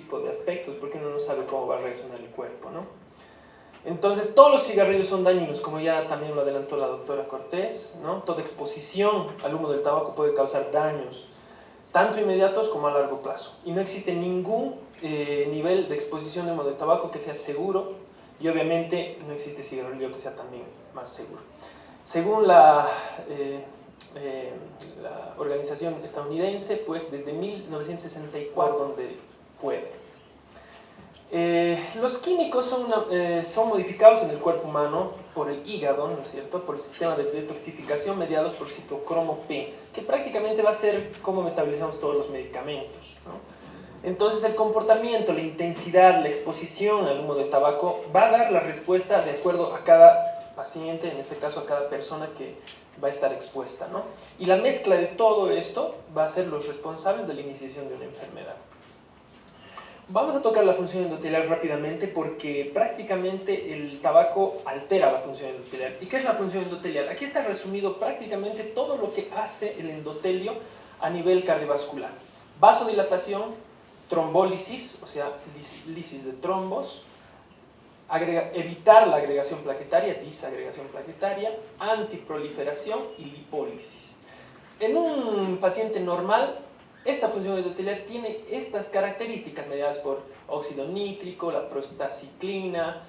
tipo de aspectos, porque uno no sabe cómo va a reaccionar el cuerpo, ¿no? Entonces, todos los cigarrillos son dañinos, como ya también lo adelantó la doctora Cortés, ¿no? Toda exposición al humo del tabaco puede causar daños, tanto inmediatos como a largo plazo. Y no existe ningún nivel de exposición de humo del tabaco que sea seguro, y obviamente no existe cigarrillo que sea también más seguro. Según la organización estadounidense, pues desde 1964, donde puede. Los químicos son modificados en el cuerpo humano por el hígado, ¿no es cierto?, por el sistema de detoxificación mediados por citocromo P, que prácticamente va a ser cómo metabolizamos todos los medicamentos, ¿no? Entonces el comportamiento, la intensidad, la exposición al humo de tabaco va a dar la respuesta de acuerdo a cada paciente, en este caso a cada persona que va a estar expuesta, ¿no? Y la mezcla de todo esto va a ser los responsables de la iniciación de una enfermedad. Vamos a tocar la función endotelial rápidamente porque prácticamente el tabaco altera la función endotelial. ¿Y qué es la función endotelial? Aquí está resumido prácticamente todo lo que hace el endotelio a nivel cardiovascular. Vasodilatación, trombólisis, o sea, lisis de trombos, evitar la agregación plaquetaria, disagregación plaquetaria, antiproliferación y lipólisis. En un paciente normal, esta función endotelial tiene estas características mediadas por óxido nítrico, la prostaciclina,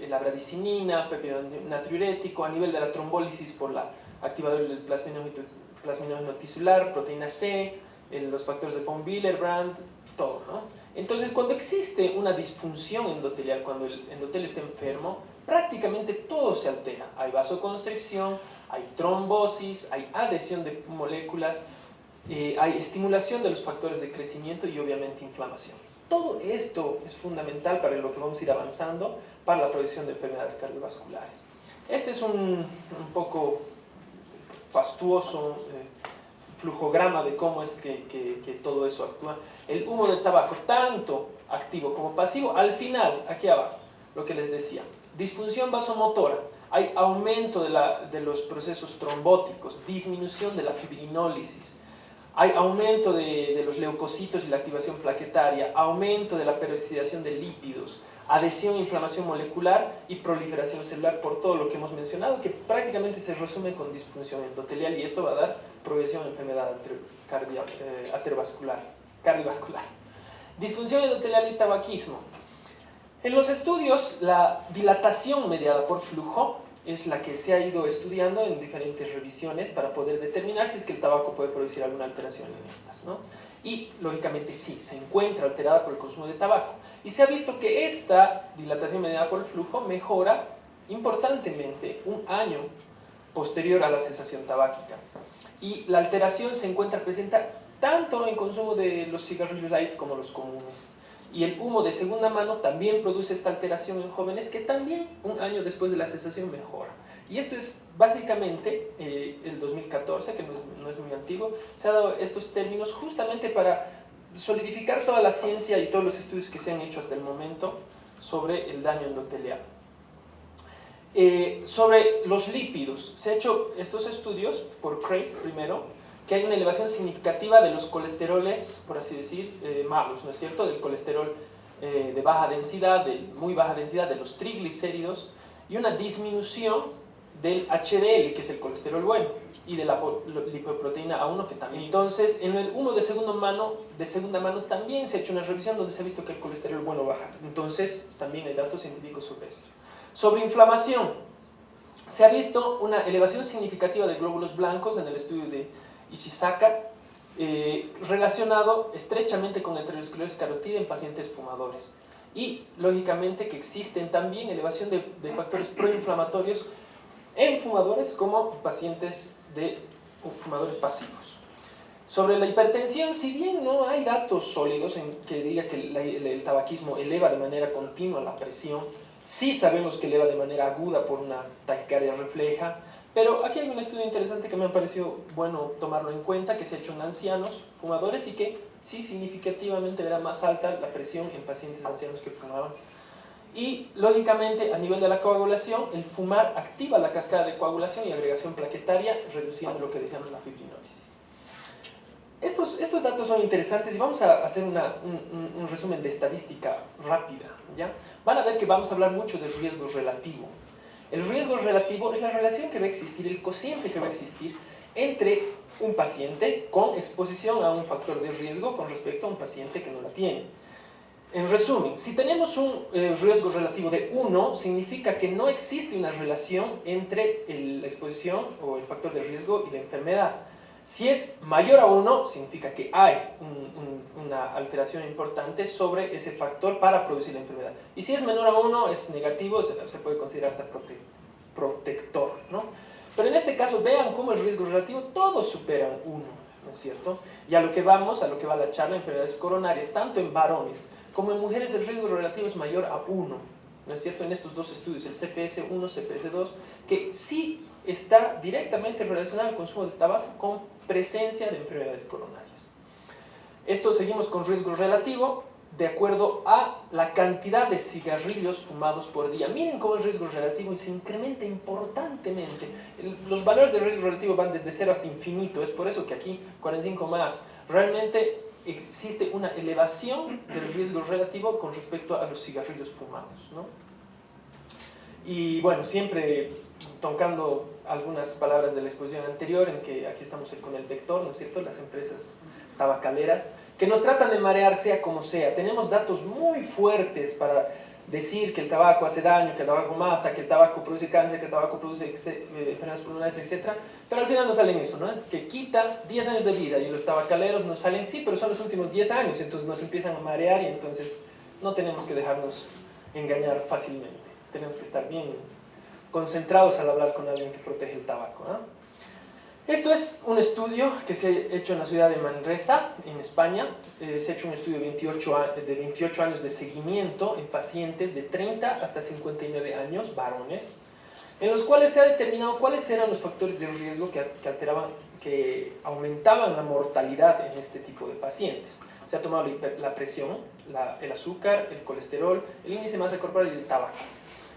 la bradicinina, péptido natriurético, a nivel de la trombólisis por la activador del plasminógeno tisular, proteína C, los factores de von Willebrand, todo, ¿no? Entonces, cuando existe una disfunción endotelial, cuando el endotelio está enfermo, prácticamente todo se altera. Hay vasoconstricción, hay trombosis, hay adhesión de moléculas, hay estimulación de los factores de crecimiento y obviamente inflamación. Todo esto es fundamental para lo que vamos a ir avanzando para la prevención de enfermedades cardiovasculares. Este es un poco fastuoso flujograma de cómo es que todo eso actúa. El humo del tabaco, tanto activo como pasivo, al final, aquí abajo, lo que les decía, disfunción vasomotora, hay aumento de los procesos trombóticos, disminución de la fibrinólisis, hay aumento de los leucocitos y la activación plaquetaria, aumento de la peroxidación de lípidos, adhesión e inflamación molecular y proliferación celular por todo lo que hemos mencionado, que prácticamente se resume con disfunción endotelial, y esto va a dar progresión a enfermedad cardiovascular. Disfunción endotelial y tabaquismo. En los estudios, la dilatación mediada por flujo es la que se ha ido estudiando en diferentes revisiones para poder determinar si es que el tabaco puede producir alguna alteración en estas, ¿no? Y, lógicamente, sí, se encuentra alterada por el consumo de tabaco. Y se ha visto que esta dilatación mediada por el flujo mejora importantemente un año posterior a la cesación tabáquica. Y la alteración se encuentra presente tanto en consumo de los cigarrillos light como los comunes. Y el humo de segunda mano también produce esta alteración en jóvenes que también un año después de la cesación mejora. Y esto es básicamente el 2014, que no es muy antiguo, se ha dado estos términos justamente para solidificar toda la ciencia y todos los estudios que se han hecho hasta el momento sobre el daño endotelial. Sobre los lípidos, se han hecho estos estudios por Craig primero, que hay una elevación significativa de los colesteroles, por así decir, malos, ¿no es cierto?, del colesterol de baja densidad, de muy baja densidad, de los triglicéridos, y una disminución del HDL, que es el colesterol bueno, y de la lipoproteína A1, que también. Entonces, en el humo de segunda mano también se ha hecho una revisión donde se ha visto que el colesterol bueno baja. Entonces, también hay datos científicos sobre esto. Sobre inflamación, se ha visto una elevación significativa de glóbulos blancos en el estudio de Ishizaka, relacionado estrechamente con aterosclerosis carótida en pacientes fumadores. Y, lógicamente, que existen también elevación de factores proinflamatorios en fumadores como pacientes de fumadores pasivos. Sobre la hipertensión, si bien no hay datos sólidos en que diga que el tabaquismo eleva de manera continua la presión, sí sabemos que eleva de manera aguda por una taquicardia refleja, pero aquí hay un estudio interesante que me ha parecido bueno tomarlo en cuenta, que se ha hecho en ancianos fumadores y que sí significativamente era más alta la presión en pacientes ancianos que fumaban. Y, lógicamente, a nivel de la coagulación, el fumar activa la cascada de coagulación y agregación plaquetaria, reduciendo lo que decíamos la fibrinólisis. Estos datos son interesantes y vamos a hacer un resumen de estadística rápida, ¿ya? Van a ver que vamos a hablar mucho del riesgo relativo. El riesgo relativo es la relación que va a existir, el cociente que va a existir entre un paciente con exposición a un factor de riesgo con respecto a un paciente que no la tiene. En resumen, si tenemos un riesgo relativo de 1, significa que no existe una relación entre la exposición o el factor de riesgo y la enfermedad. Si es mayor a 1, significa que hay una alteración importante sobre ese factor para producir la enfermedad. Y si es menor a 1, es negativo, se puede considerar hasta protector, ¿no? Pero en este caso, vean cómo el riesgo relativo, todos superan 1, ¿no es cierto? Y a lo que vamos, a lo que va la charla, enfermedades coronarias, tanto en varones como en mujeres, el riesgo relativo es mayor a 1, ¿no es cierto? En estos dos estudios, el CPS-1, CPS-2, que sí está directamente relacionado al consumo de tabaco con presencia de enfermedades coronarias. Esto seguimos con riesgo relativo de acuerdo a la cantidad de cigarrillos fumados por día. Miren cómo el riesgo relativo se incrementa importantemente. Los valores de riesgo relativo van desde 0 hasta infinito. Es por eso que aquí 45 más. Realmente existe una elevación del riesgo relativo con respecto a los cigarrillos fumados, ¿no? Y bueno, siempre tocando algunas palabras de la exposición anterior, en que aquí estamos con el vector, ¿no es cierto? Las empresas tabacaleras, que nos tratan de marear sea como sea. Tenemos datos muy fuertes para decir que el tabaco hace daño, que el tabaco mata, que el tabaco produce cáncer, que el tabaco produce enfermedades pulmonares, etc. Pero al final no salen eso, ¿no? Que quita 10 años de vida y los tabacaleros nos salen, sí, pero son los últimos 10 años, entonces nos empiezan a marear y entonces no tenemos que dejarnos engañar fácilmente. Tenemos que estar bien concentrados al hablar con alguien que protege el tabaco, ¿no? Esto es un estudio que se ha hecho en la ciudad de Manresa, en España. Se ha hecho un estudio de 28 años de seguimiento en pacientes de 30 hasta 59 años, varones, en los cuales se ha determinado cuáles eran los factores de riesgo que aumentaban la mortalidad en este tipo de pacientes. Se ha tomado la presión, el azúcar, el colesterol, el índice de masa corporal y el tabaco.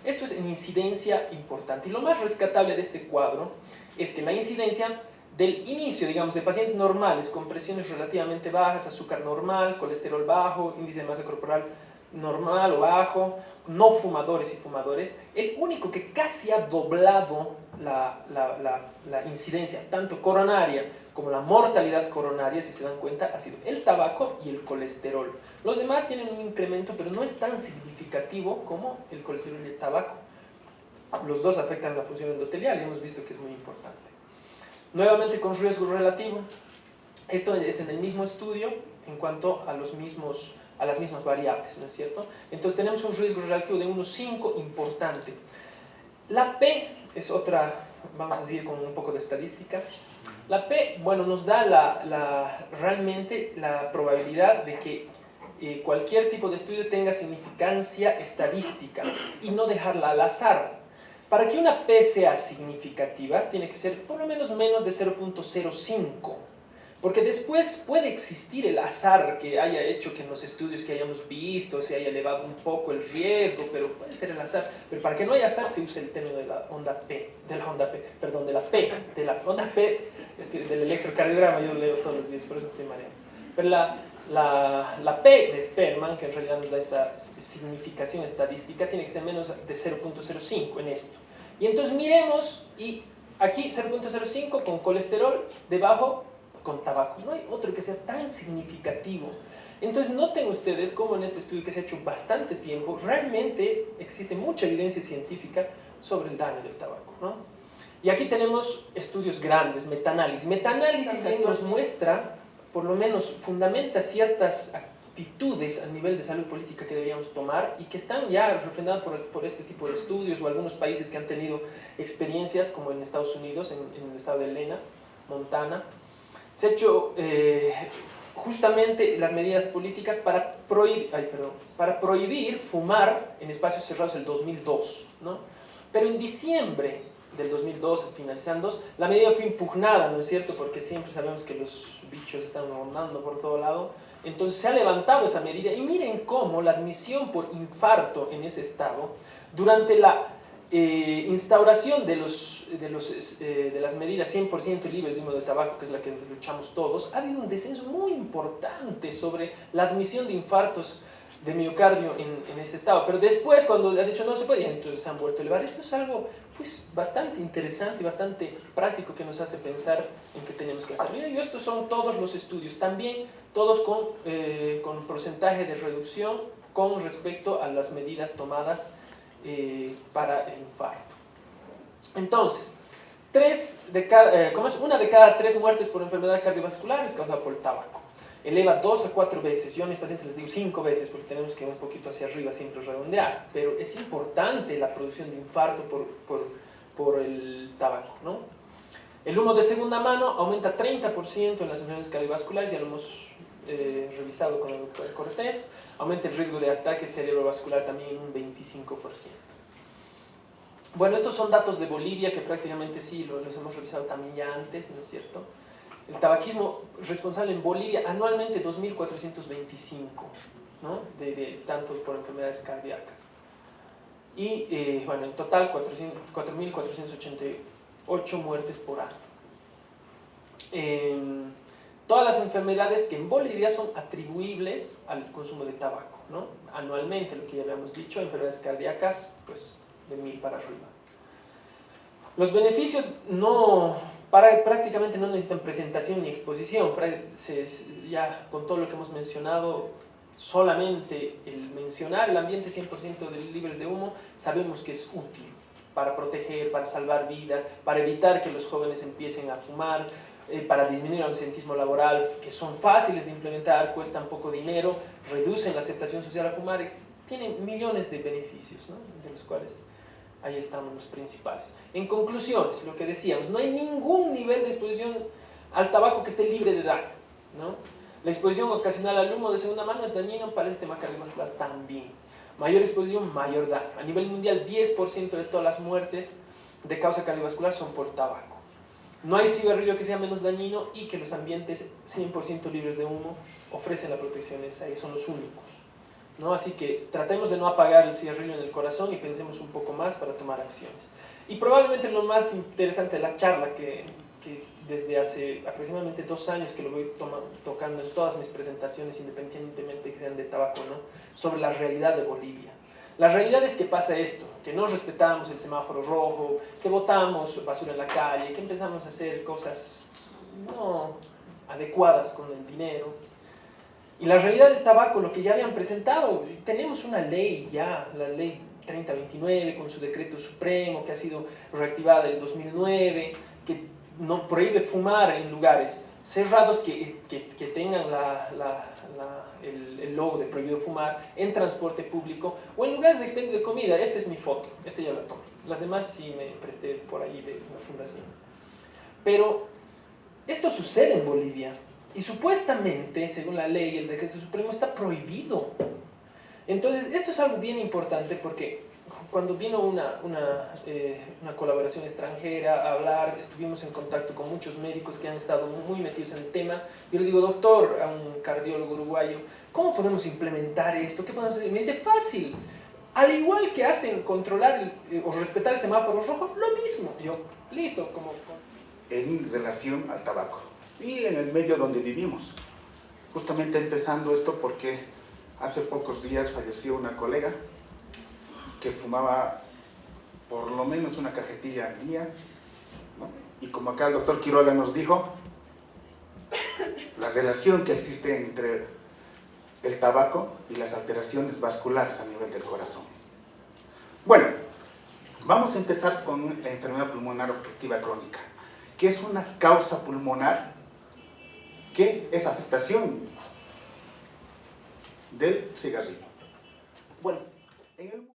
Esto es en incidencia importante. Y lo más rescatable de este cuadro es que la incidencia del inicio, digamos, de pacientes normales con presiones relativamente bajas, azúcar normal, colesterol bajo, índice de masa corporal normal o bajo, no fumadores y fumadores, el único que casi ha doblado la incidencia, tanto coronaria como la mortalidad coronaria, si se dan cuenta, ha sido el tabaco y el colesterol. Los demás tienen un incremento, pero no es tan significativo como el colesterol y el tabaco. Los dos afectan la función endotelial y hemos visto que es muy importante. Nuevamente con riesgo relativo. Esto es en el mismo estudio en cuanto a las mismas variables, ¿no es cierto? Entonces tenemos un riesgo relativo de 1,5 importante. La P es otra, vamos a seguir con un poco de estadística. La P, bueno, nos da realmente la probabilidad de que cualquier tipo de estudio tenga significancia estadística y no dejarla al azar. Para que una P sea significativa, tiene que ser por lo menos de 0,05. Porque después puede existir el azar que haya hecho que en los estudios que hayamos visto se haya elevado un poco el riesgo, pero puede ser el azar. Pero para que no haya azar se usa el término de la onda P, del onda P, del electrocardiograma. Yo leo todos los días, por eso estoy mareado. Pero la P de Spearman, que en realidad nos da esa significación estadística, tiene que ser menos de 0,05 en esto. Y entonces miremos, y aquí 0,05 con colesterol, debajo con tabaco. No hay otro que sea tan significativo. Entonces noten ustedes cómo en este estudio que se ha hecho bastante tiempo, realmente existe mucha evidencia científica sobre el daño del tabaco, ¿no? Y aquí tenemos estudios grandes, metaanálisis. Metaanálisis ahí nos muestra, por lo menos fundamenta ciertas actitudes a nivel de salud política que deberíamos tomar y que están ya refrendadas por este tipo de estudios o algunos países que han tenido experiencias, como en Estados Unidos, en el estado de Helena, Montana. Se ha hecho justamente las medidas políticas para prohibir fumar en espacios cerrados el 2002, ¿no? Pero en diciembre del 2002, finalizando, la medida fue impugnada, ¿no es cierto? Porque siempre sabemos que los bichos están rondando por todo lado. Entonces se ha levantado esa medida y miren cómo la admisión por infarto en ese estado, durante la instauración de los de las medidas 100% libres de humo de tabaco, que es la que luchamos todos, ha habido un descenso muy importante sobre la admisión de infartos de miocardio en este estado. Pero después, cuando ha dicho no se puede, entonces se han vuelto a elevar. Esto es algo pues, bastante interesante y bastante práctico que nos hace pensar en qué tenemos que hacer. Y estos son todos los estudios, también todos con porcentaje de reducción con respecto a las medidas tomadas para el infarto. Entonces, una de cada 3 muertes por enfermedades cardiovasculares es causada por el tabaco. Eleva 2 a 4 veces. Yo a mis pacientes les digo 5 veces porque tenemos que ir un poquito hacia arriba siempre redondear. Pero es importante la producción de infarto por el tabaco, ¿no? El humo de segunda mano aumenta 30% en las enfermedades cardiovasculares, ya lo hemos revisado con el doctor Cortés. Aumenta el riesgo de ataque cerebrovascular también en un 25%. Bueno, estos son datos de Bolivia que prácticamente sí los hemos revisado también ya antes, ¿no es cierto? El tabaquismo responsable en Bolivia anualmente 2.425, ¿no? Tanto por enfermedades cardíacas. Y bueno, en total 4.488 muertes por año. Todas las enfermedades que en Bolivia son atribuibles al consumo de tabaco, ¿no? Anualmente, lo que ya habíamos dicho, enfermedades cardíacas, pues de 1.000 para arriba. Los beneficios prácticamente no necesitan presentación ni exposición. Ya con todo lo que hemos mencionado, solamente el mencionar el ambiente 100% de libres de humo, sabemos que es útil para proteger, para salvar vidas, para evitar que los jóvenes empiecen a fumar, para disminuir el ausentismo laboral, que son fáciles de implementar, cuestan poco dinero, reducen la aceptación social a fumar, tienen millones de beneficios, ¿no? De los cuales ahí estamos los principales. En conclusiones, lo que decíamos, no hay ningún nivel de exposición al tabaco que esté libre de daño, ¿no? La exposición ocasional al humo de segunda mano es dañino para el sistema cardiovascular también. Mayor exposición, mayor daño. A nivel mundial, 10% de todas las muertes de causa cardiovascular son por tabaco. No hay cigarrillo que sea menos dañino y que los ambientes 100% libres de humo ofrecen la protección esa, y son los únicos, ¿no? Así que tratemos de no apagar el cigarrillo en el corazón y pensemos un poco más para tomar acciones. Y probablemente lo más interesante de la charla, que desde hace aproximadamente 2 años que lo voy tocando en todas mis presentaciones, independientemente que sean de tabaco, ¿no? Sobre la realidad de Bolivia. La realidad es que pasa esto, que no respetamos el semáforo rojo, que botamos basura en la calle, que empezamos a hacer cosas no adecuadas con el dinero. Y la realidad del tabaco, lo que ya habían presentado, tenemos una ley ya, la ley 3029, con su decreto supremo, que ha sido reactivada en el 2009, que no prohíbe fumar en lugares cerrados que tengan el logo de prohibido fumar, en transporte público o en lugares de expendio de comida. Esta es mi foto, esta ya la tomé. Las demás sí me presté por ahí de una fundación. Pero esto sucede en Bolivia y supuestamente, según la ley, el decreto supremo está prohibido. Entonces, esto es algo bien importante porque cuando vino una colaboración extranjera a hablar, estuvimos en contacto con muchos médicos que han estado muy metidos en el tema. Yo le digo, doctor, a un cardiólogo uruguayo, ¿cómo podemos implementar esto? ¿Qué podemos hacer? Me dice, fácil. Al igual que hacen controlar o respetar el semáforo rojo, lo mismo. Yo, listo. En relación al tabaco y en el medio donde vivimos. Justamente empezando esto porque hace pocos días falleció una colega que fumaba por lo menos una cajetilla al día, ¿no? Y como acá el doctor Quiroga nos dijo, la relación que existe entre el tabaco y las alteraciones vasculares a nivel del corazón. Bueno, vamos a empezar con la enfermedad pulmonar obstructiva crónica, que es una causa pulmonar que es afectación del cigarrillo. Bueno, en el